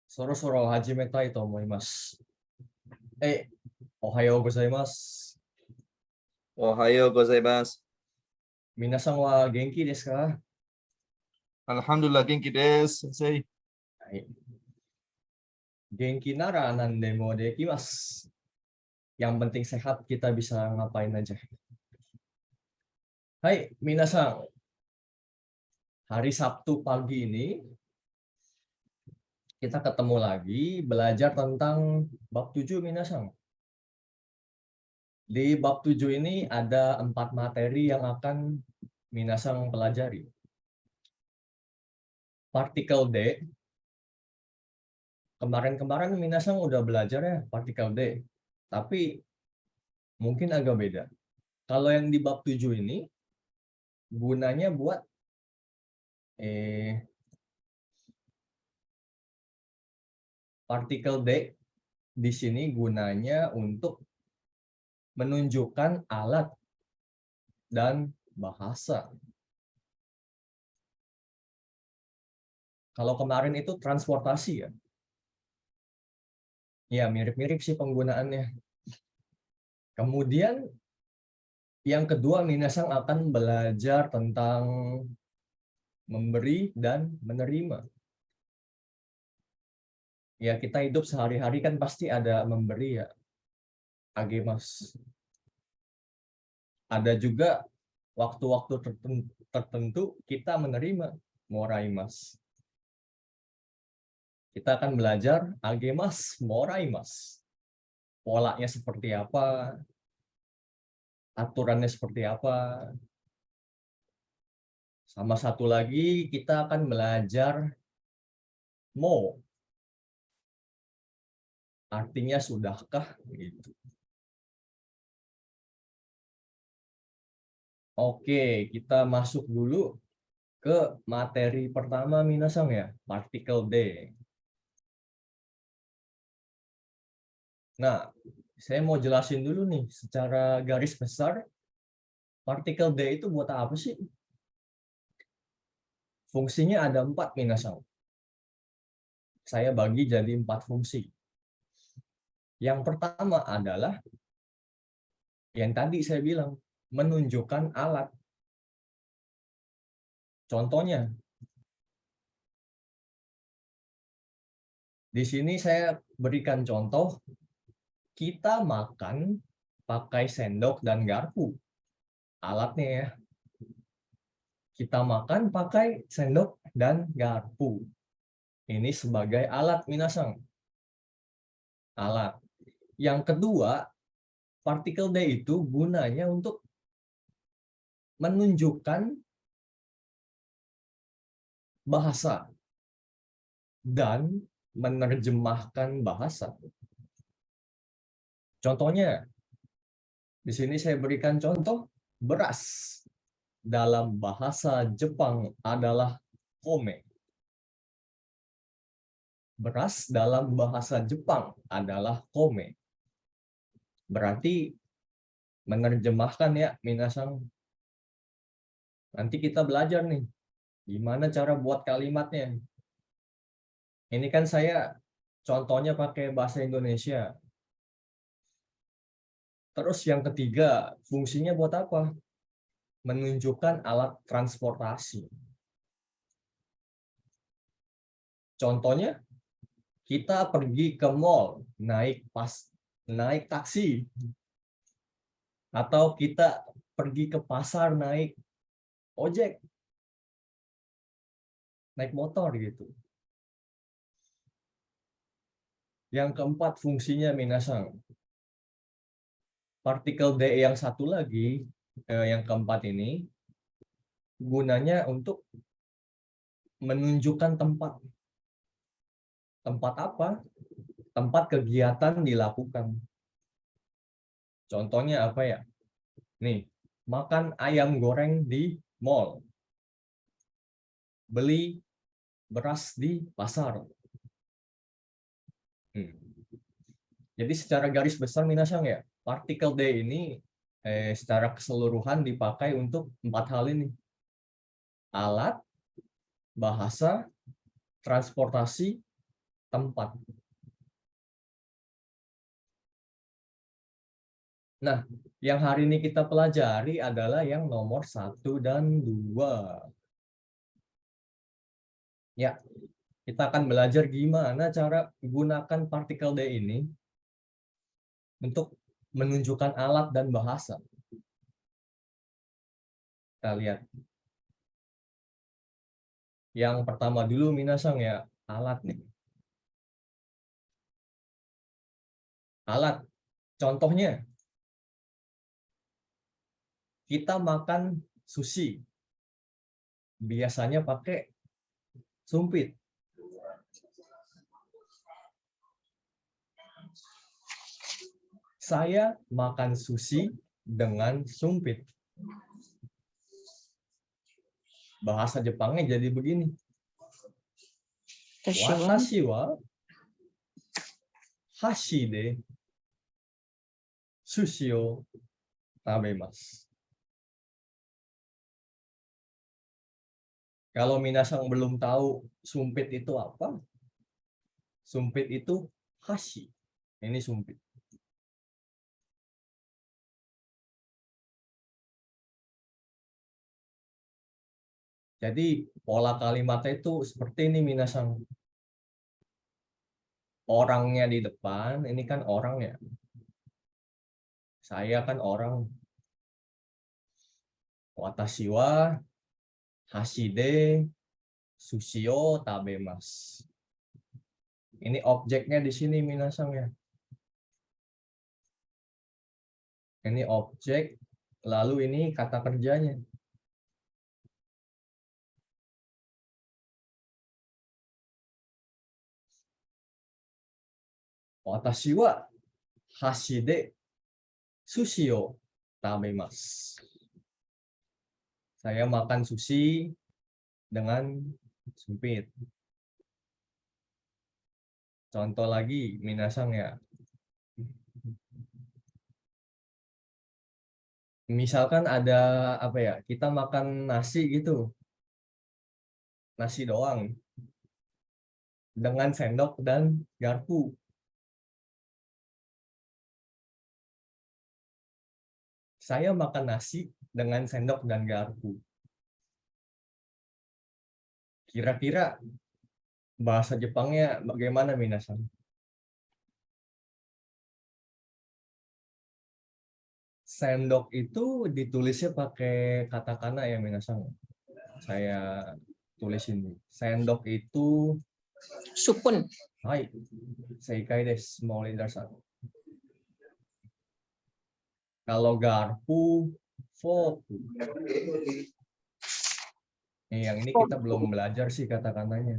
そろそろ始めたいと思います。おはようございます。おはようございます。皆さんは元気ですか？Alhamdulillah, genki desu, sensei. はい。元気なら何でもできます。Yang penting sehat, kita bisa ngapain aja. Hai, 皆さん。Hari Sabtu pagi ini kita ketemu lagi belajar tentang bab 7 minasang. Di bab 7 ini ada 4 materi yang akan minasang pelajari. Partikel D. Kemarin-kemarin minasang udah belajar ya partikel D. Tapi mungkin agak beda. Kalau yang di bab 7 ini gunanya buat partikel D di sini gunanya untuk menunjukkan alat dan bahasa. Kalau kemarin itu transportasi ya. Ya, mirip-mirip sih penggunaannya. Kemudian yang kedua, minasang akan belajar tentang memberi dan menerima. Ya, kita hidup sehari-hari kan pasti ada memberi ya. Agemas. Ada juga waktu-waktu tertentu kita menerima moraimas. Kita akan belajar agemas, moraimas. Polanya seperti apa, aturannya seperti apa. Sama satu lagi kita akan belajar mo. Artinya sudahkah gitu. Oke, kita masuk dulu ke materi pertama minasang ya, partikel D. Nah, saya mau jelasin dulu nih secara garis besar partikel D itu buat apa sih? Fungsinya ada 4 minasang. Saya bagi jadi 4 fungsi. Yang pertama adalah yang tadi saya bilang, menunjukkan alat. Contohnya, di sini saya berikan contoh, kita makan pakai sendok dan garpu. Alatnya ya. Kita makan pakai sendok dan garpu. Ini sebagai alat minasang. Alat. Yang kedua, partikel D itu gunanya untuk menunjukkan bahasa dan menerjemahkan bahasa. Contohnya, di sini saya berikan contoh, beras dalam bahasa Jepang adalah kome. Beras dalam bahasa Jepang adalah kome. Berarti menerjemahkan ya, minasang. Nanti kita belajar nih, gimana cara buat kalimatnya. Ini kan saya contohnya pakai bahasa Indonesia. Terus yang ketiga, fungsinya buat apa? Menunjukkan alat transportasi. Contohnya, kita pergi ke mall, naik taksi. Atau kita pergi ke pasar naik ojek. Naik motor gitu. Yang keempat fungsinya minasang. Partikel D yang satu lagi, yang keempat ini, gunanya untuk menunjukkan tempat. Tempat apa? Tempat kegiatan dilakukan. Contohnya apa ya? Nih, makan ayam goreng di mall. Beli beras di pasar. Jadi secara garis besar minasang ya, partikel D ini secara keseluruhan dipakai untuk 4 hal ini. Alat, bahasa, transportasi, tempat. Nah, yang hari ini kita pelajari adalah yang nomor 1 dan 2. Ya, kita akan belajar gimana cara gunakan partikel D ini untuk menunjukkan alat dan bahasa. Kita lihat. Yang pertama dulu minasang ya, alat nih. Alat. Contohnya, kita makan sushi. Biasanya pakai sumpit. Saya makan sushi dengan sumpit. Bahasa Jepangnya jadi begini. Watashi wa hashi de sushi o tabemasu. Kalau minasang belum tahu sumpit itu apa? Sumpit itu hashi. Ini sumpit. Jadi pola kalimatnya itu seperti ini minasang. Orangnya di depan, ini kan orang ya. Saya kan orang. Watashi wa hashide sushio tabemasu. Ini objeknya di sini minasang ya. Ini objek, lalu ini kata kerjanya. Watashi wa hashide sushio tabemasu. Saya makan sushi dengan sumpit. Contoh lagi, minasang ya. Misalkan ada apa ya, kita makan nasi gitu. Nasi doang. Dengan sendok dan garpu. Saya makan nasi dengan sendok dan garpu. Kira-kira bahasa Jepangnya bagaimana minasang? Sendok itu ditulisnya pakai katakana ya minasang. Saya tulis ini. Sendok itu Supun. hai, seikai desu, mau leadersan. Kalau garpu, foku. Yang ini kita belum belajar sih kata-katanya.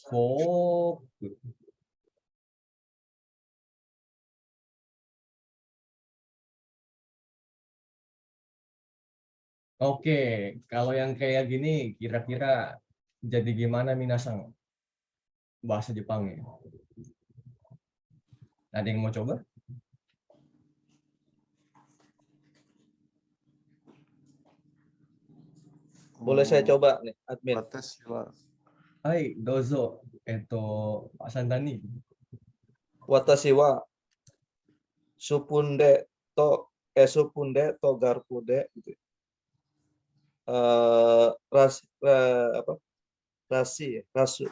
Foku. Oke, kalau yang kayak gini kira-kira jadi gimana minasang bahasa Jepangnya? Ada yang mau coba? Boleh saya coba nih, admin. Hai, dozo. Pak Santani. Watashi wa supunde to garpude gitu. Rasi, rasu.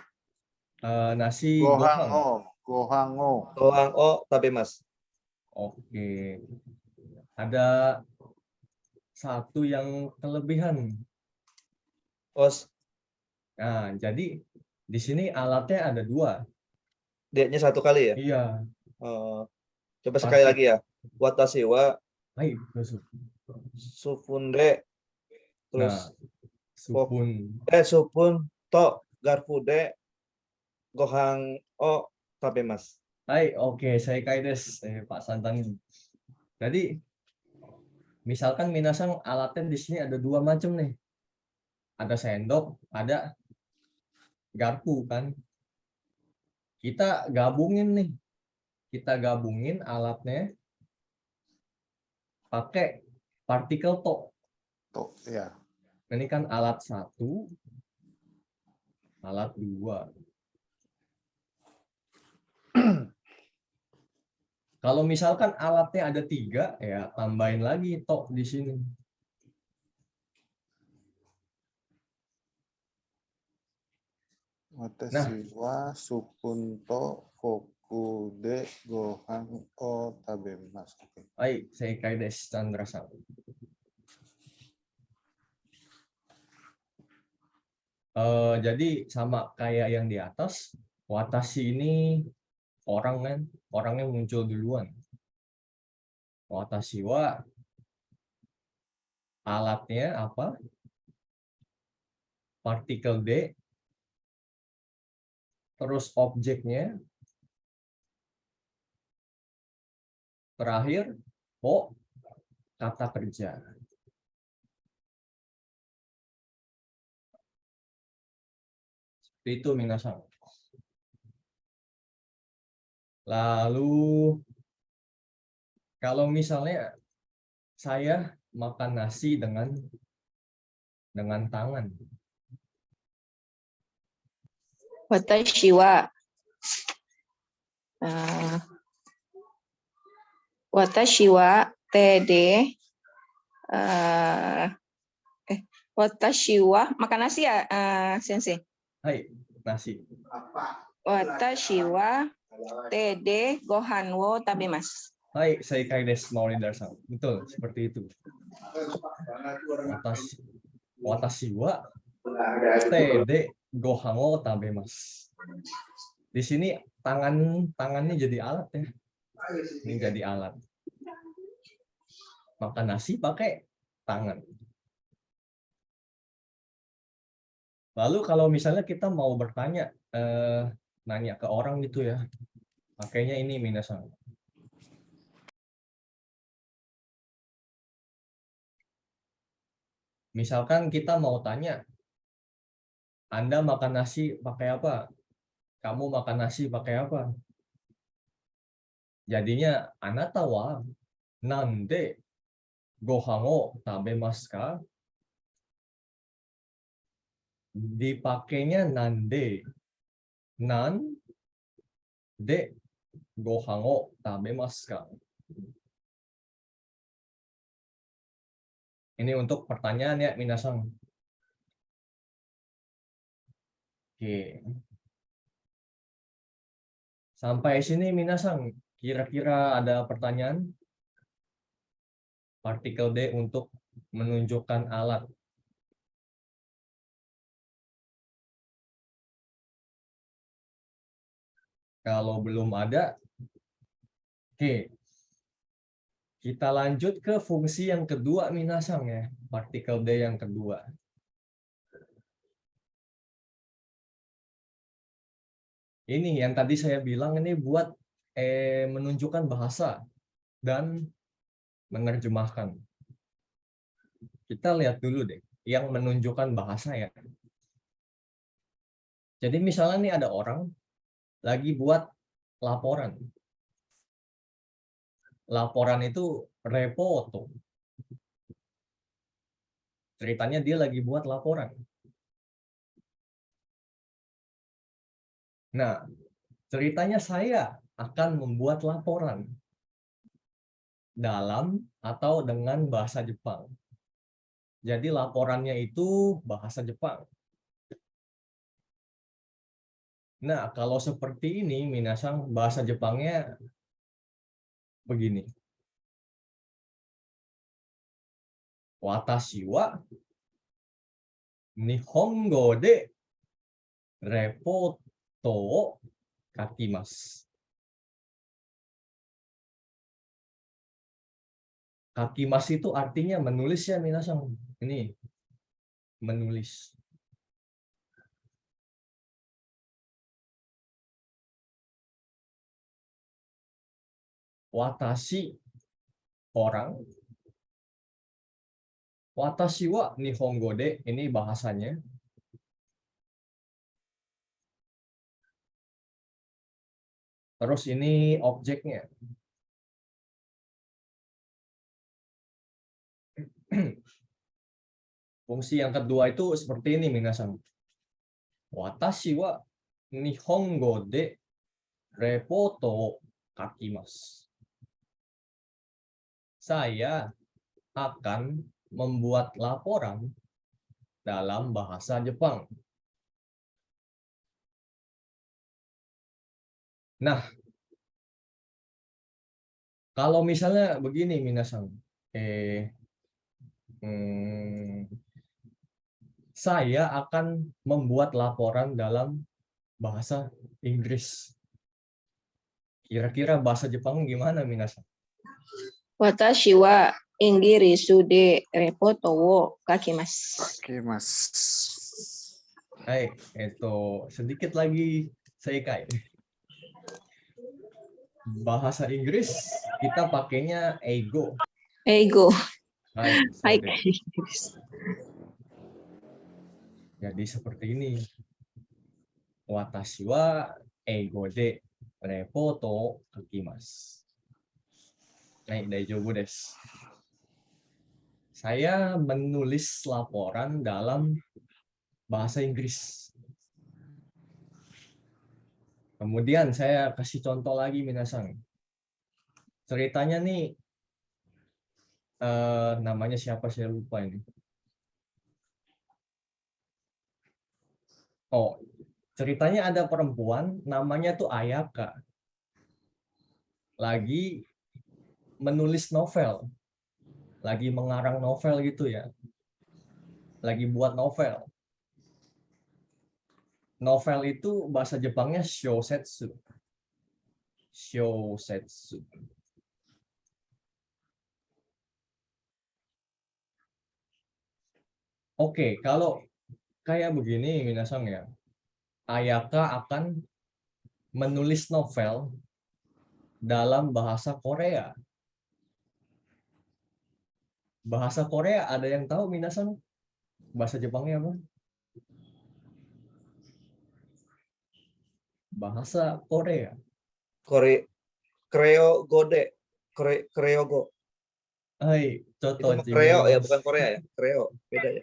Nasi gohang. Gohango. Toang o tabemasu. Oke. Ada satu yang kelebihan. Os, Nah, jadi di sini alatnya ada 2. dia-nya satu kali ya. Iya. Coba sekali lagi ya. Watashi wa Hai, dozo. supunde Nah, terus supun. supun to garpude gohang o tabemasu. Hai, oke, saya kaides, Pak Santani. Jadi, misalkan minasang alatnya di sini ada 2 macam nih. Ada sendok, ada garpu kan. Kita gabungin nih. Kita gabungin alatnya pakai partikel to. Ya. Ini kan alat 1, alat 2. Kalau misalkan alatnya ada 3, ya tambahin lagi tok di sini. Watashi wa sukunto kokude gohan o tabemasu. Oke. Hai, seikai desu, Chandra-san. Jadi sama kayak yang di atas, watashi ini orangnya muncul duluan. Watashi wa alatnya apa? Partikel D, terus objeknya, terakhir o, kata kerja. Itu minasan. Lalu kalau misalnya saya makan nasi dengan tangan. Watashi wa watashi wa tede watashi wa makan nasi ya, Sensei. Hai, nasi. Watashi wa tede gohan wo tabemasu. Hai, seikai desu, Maureen-san. Betul, seperti itu. Watashi wa tede gohan wo tabemasu. Di sini tangannya jadi alat ya. Ini jadi alat. Makan nasi pakai tangan. Lalu kalau misalnya kita mau bertanya, nanya ke orang gitu ya, pakainya ini minasan. Misalkan kita mau tanya, Anda makan nasi pakai apa? Kamu makan nasi pakai apa? Jadinya, anata wa nande gohan o tabemasu ka? Dipakainya nande. Nan de gohan o tabemasu ka? Ini untuk pertanyaan ya, minasan. Oke. Sampai sini minasan, kira-kira ada pertanyaan? Partikel D untuk menunjukkan alat. Kalau belum ada, oke. Kita lanjut ke fungsi yang kedua minasan ya, partikel D yang kedua. Ini yang tadi saya bilang ini buat menunjukkan bahasa dan menerjemahkan. Kita lihat dulu deh, yang menunjukkan bahasa ya. Jadi misalnya nih ada orang lagi buat laporan. Laporan itu repoto. Ceritanya dia lagi buat laporan. Nah, ceritanya saya akan membuat laporan dalam atau dengan bahasa Jepang. Jadi laporannya itu bahasa Jepang. Nah, kalau seperti ini, minasan bahasa Jepangnya begini. Watashi wa Nihongo de repoto o kakimasu. Kakimasu itu artinya menulis ya, minasan. Ini menulis. Watashi orang. Watashi wa Nihongo de, ini bahasanya. Terus ini objeknya. Fungsi yang kedua itu seperti ini, minasan. Watashi wa Nihongo de reporto o kakimasu. Saya akan membuat laporan dalam bahasa Jepang. Nah, kalau misalnya begini, minasan, saya akan membuat laporan dalam bahasa Inggris. Kira-kira bahasa Jepang gimana, minasan? Watashi wa Ingirisu de reporto wo kakimasu. Oke, Mas. Hai, itu sedikit lagi seikai. Bahasa Inggris kita pakainya ego. Eigo. Hai, Hai. jadi seperti ini. Watashi wa eigo de reporto kakimasu. Hai, daijoubu desu. Saya menulis laporan dalam bahasa Inggris. Kemudian saya kasih contoh lagi, minasan. Ceritanya nih, namanya siapa saya lupa ini. Oh, ceritanya ada perempuan namanya tuh Ayaka. Lagi menulis novel. Lagi mengarang novel gitu ya. Lagi buat novel. Novel itu bahasa Jepangnya shousetsu. Shousetsu. Oke, kalau kayak begini, minasan ya. Ayaka akan menulis novel dalam bahasa Korea. Bahasa Korea ada yang tahu, minasan? Bahasa Jepangnya apa? Bahasa Korea. Kreo Gode. Kreo Go. Hai, Itu contoh Kreo ya, bukan Korea ya. Kreo, beda ya.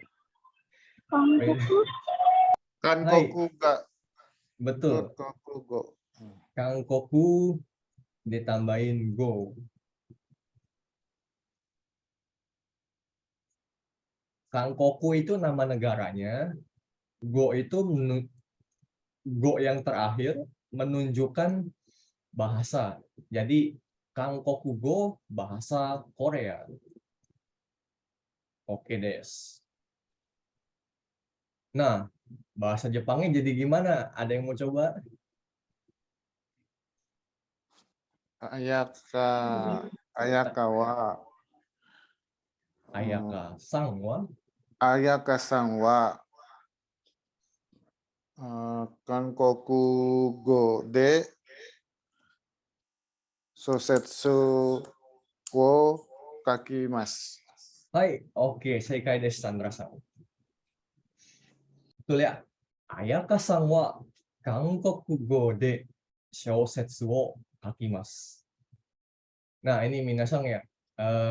Kankoku ga Betul. Gotoku go. Kangkoku ditambahin go. Kangkoku itu nama negaranya. Go itu go yang terakhir menunjukkan bahasa. Jadi Kangkoku go bahasa Korea. Oke, des. Nah, bahasa Jepangnya jadi gimana? Ada yang mau coba? Ayaka wa Ayaka sangwa. Ayaka-san wa Kankoku go de Sosetsu wo kakimasu. Hai, oke, seikai desu, Sandra-san. Betul ya. Ayaka-san wa Kankoku go de shousetsu wo kakimasu. Nah, ini minasan ya.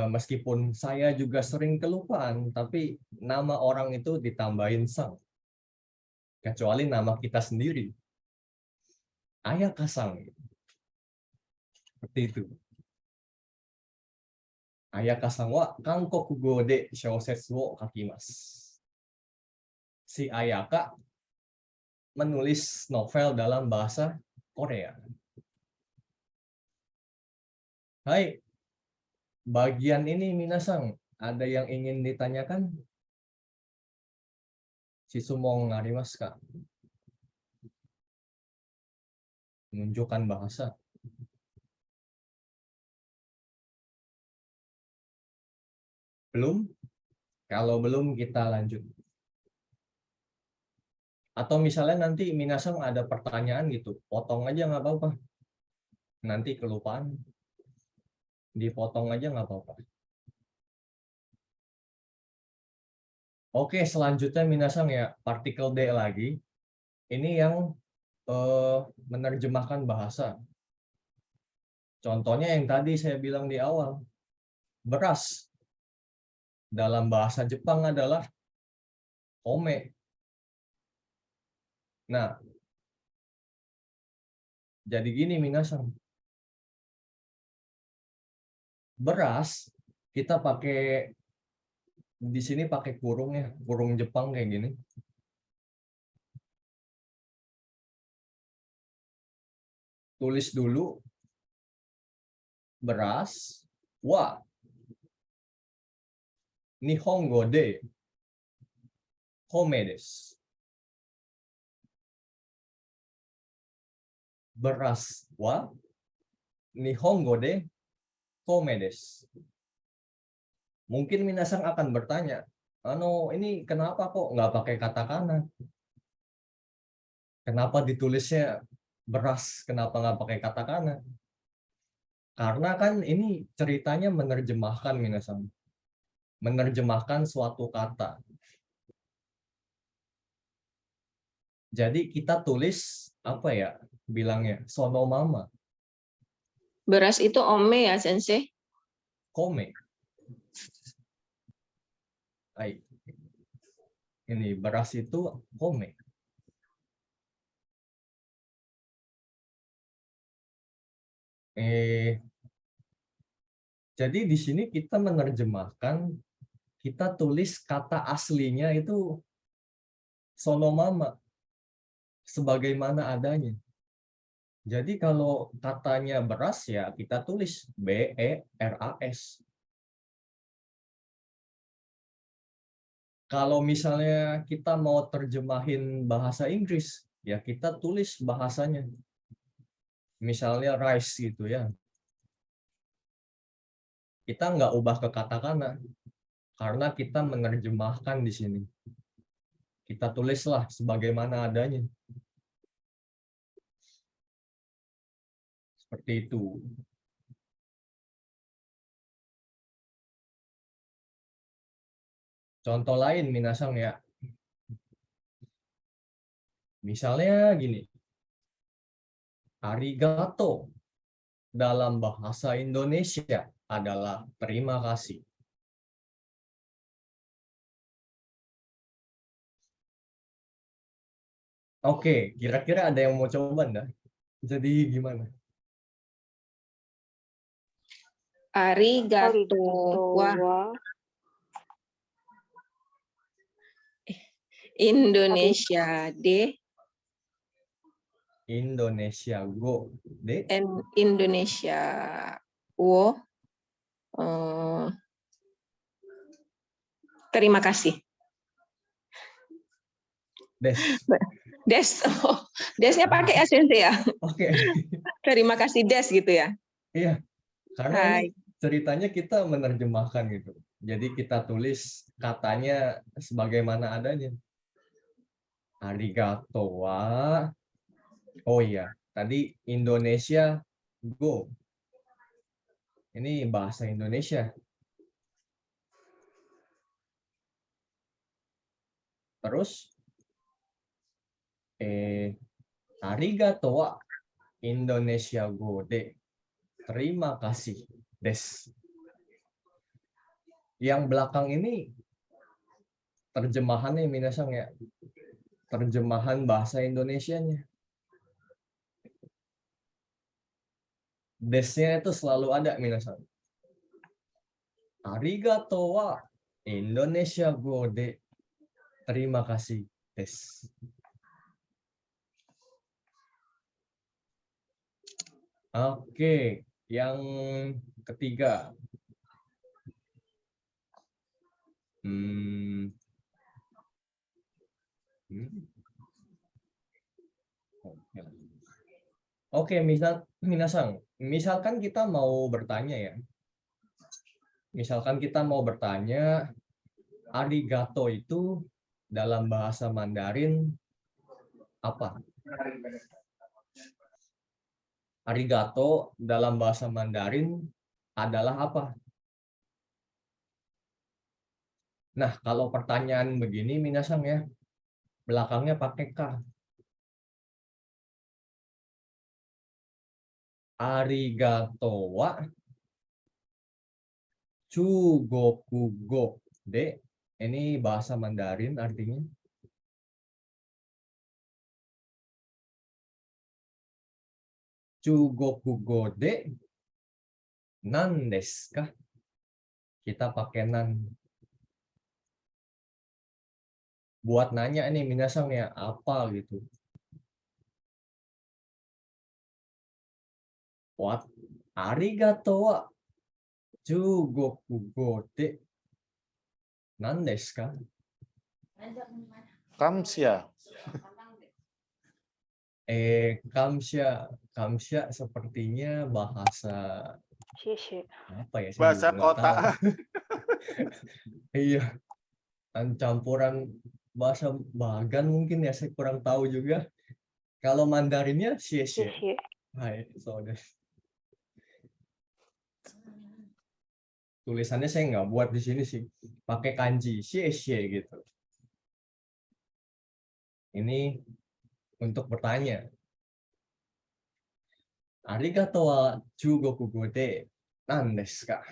Meskipun saya juga sering kelupaan, tapi nama orang itu ditambahin sang. Kecuali nama kita sendiri. Ayaka-san. Seperti itu. Ayaka-san wa Kankoku go de shousetsu wo kakimasu. Si Ayaka menulis novel dalam bahasa Korea. Hai, bagian ini minasan, ada yang ingin ditanyakan? Shitsumon arimasu ka? Menunjukkan bahasa. Belum? Kalau belum kita lanjut. Atau misalnya nanti minasan ada pertanyaan gitu, potong aja nggak apa-apa. Nanti kelupaan. Dipotong aja nggak apa-apa. Oke, selanjutnya minasan ya, partikel D lagi. Ini yang menerjemahkan bahasa. Contohnya yang tadi saya bilang di awal. Beras. Dalam bahasa Jepang adalah kome. Nah, jadi gini minasan. Beras kita pakai di sini pakai kurung ya, kurung Jepang kayak gini. Tulis dulu beras wa Nihongo de kome desu. Beras wa Nihongo de kome desu. Mungkin minasan akan bertanya, ini kenapa kok nggak pakai katakana? Kenapa ditulisnya beras? Kenapa nggak pakai katakana? Karena kan ini ceritanya menerjemahkan minasan. Menerjemahkan suatu kata. Jadi kita tulis apa ya bilangnya? Sonomama, Beras itu ome ya, Sensei? kome. Baik. Ini beras itu kome. Jadi di sini kita menerjemahkan, kita tulis kata aslinya itu sonomama, sebagaimana adanya. Jadi kalau katanya beras ya kita tulis BERAS. Kalau misalnya kita mau terjemahin bahasa Inggris, ya kita tulis bahasanya. Misalnya rice gitu ya. Kita nggak ubah ke katakana, karena kita menerjemahkan di sini. Kita tulislah sebagaimana adanya. Seperti itu. Contoh lain minasang ya. Misalnya gini. Arigato dalam bahasa Indonesia adalah terima kasih. Oke, kira-kira ada yang mau coba enggak? Jadi gimana? Arigato wa Indonesia de Indonesia go de Indonesia wo terima kasih. des. Des, desnya pakai ya Sensei ya. Oke. Terima kasih des gitu ya. Iya. Karena Hai. ini ceritanya kita menerjemahkan gitu. Jadi kita tulis katanya sebagaimana adanya. Arigato wa. Oh iya, tadi Indonesia go. Ini bahasa Indonesia. Terus arigato wa Indonesia go de. Terima kasih des. Yang belakang ini terjemahannya minasang ya. Terjemahan bahasa Indonesianya. Desnya itu selalu ada minasang. Arigato wa Indonesia go de. Terima kasih des. Oke, yang ketiga. Oke, misalkan kita mau bertanya ya. Misalkan kita mau bertanya, arigato itu dalam bahasa Mandarin apa? Arigato dalam bahasa Mandarin adalah apa? Nah, kalau pertanyaan begini, minasang ya, belakangnya pakai K. Arigato wa chugoku go de Ini bahasa Mandarin artinya. Chugokugo de nan desu ka? Kita pakai nan. Buat nanya nih minasang ya apa gitu. What? Arigato wa chugokugo de nan desu ka? Kamsia. Kamsya sepertinya bahasa apa ya? Saya Bahasa juga nggak kota. tahu. Iya, campuran bahasa Bagan mungkin ya, saya kurang tahu juga. Kalau Mandarinnya xie xie. Hai, so desu. Tulisannya saya nggak buat di sini sih, pakai kanji xie xie gitu. Ini untuk bertanya. Arigato wa chugokugo de nan desu ka?